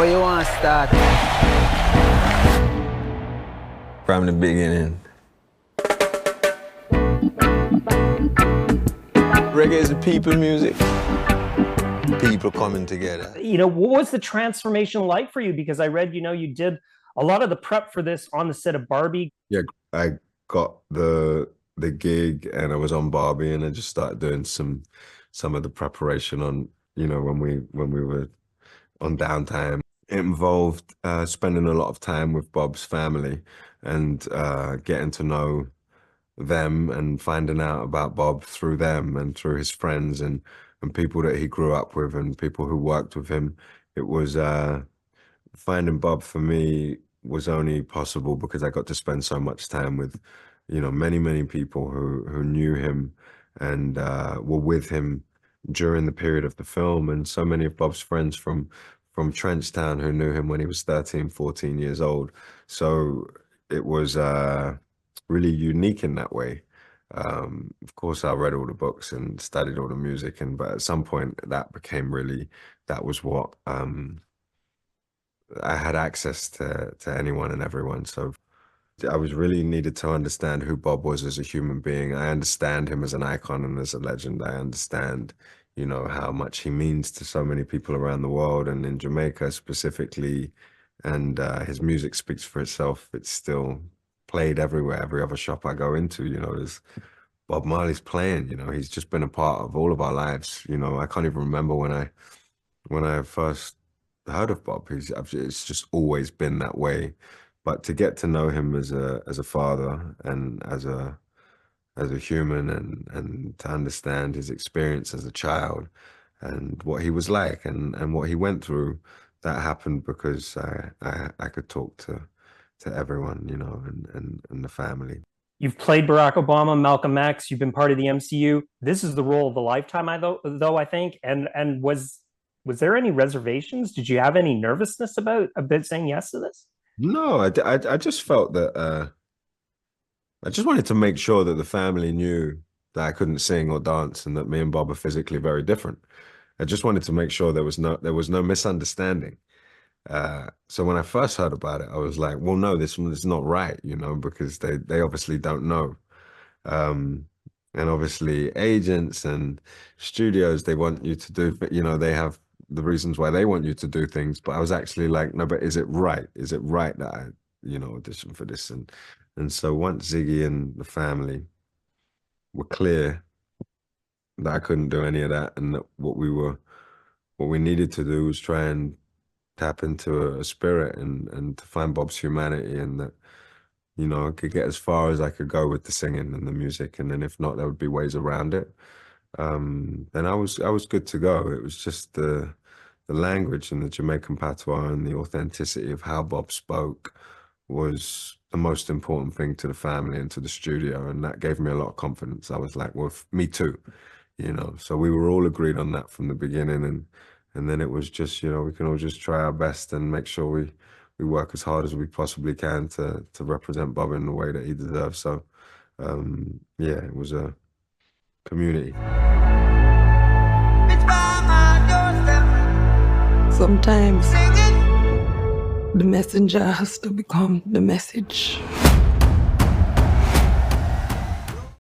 How you want to start? From the beginning. Reggae is a people music. People coming together. You know, what was the transformation like for you? Because I read, you know, you did a lot of the prep for this on the set of Barbie. Yeah, I got the gig and I was on Barbie and I just started doing some of the preparation on, you know, when we were on downtime. It involved spending a lot of time with Bob's family and getting to know them and finding out about Bob through them and through his friends and people that he grew up with and people who worked with him. It was finding Bob for me was only possible because I got to spend so much time with, you know, many people who knew him and were with him during the period of the film, and so many of Bob's friends from Trenchtown who knew him when he was 13, 14 years old. So it was really unique in that way. Of course, I read all the books and studied all the music, but at some point that became really, that was what I had access to anyone and everyone. So I was really needed to understand who Bob was as a human being. I understand him as an icon and as a legend. I understand, you know, how much he means to so many people around the world and in Jamaica specifically. And his music speaks for itself. It's still played everywhere, every other shop I go into, you know, there's Bob Marley's playing, you know, he's just been a part of all of our lives. You know, I can't even remember when I first heard of Bob. It's just always been that way. But to get to know him as a father and as a human and to understand his experience as a child and what he was like and what he went through, that happened because I could talk to everyone, you know, and the family. You've played Barack Obama, Malcolm X. You've been part of the MCU. This is the role of a lifetime, though I think. And was there any reservations? Did you have any nervousness about saying yes to this? No, I just felt that I just wanted to make sure that the family knew that I couldn't sing or dance and that me and Bob are physically very different. I just wanted to make sure there was no misunderstanding. So when I first heard about it, I was like, well, no, this is not right, you know, because they obviously don't know. And obviously agents and studios, they want you to do, you know, they have the reasons why they want you to do things. But I was actually like, no, but is it right? Is it right that I, you know, audition for this? And so once Ziggy and the family were clear that I couldn't do any of that and that what we needed to do was try and tap into a spirit and to find Bob's humanity, and that, you know, I could get as far as I could go with the singing and the music, and then if not, there would be ways around it. Then I was good to go. It was just the language and the Jamaican patois and the authenticity of how Bob spoke was the most important thing to the family and to the studio, and that gave me a lot of confidence. I was like, well, me too, you know. So we were all agreed on that from the beginning, and then it was just, you know, we can all just try our best and make sure we work as hard as we possibly can to represent Bob in the way that he deserves. So, yeah, it was a community. Sometimes the messenger has to become the message.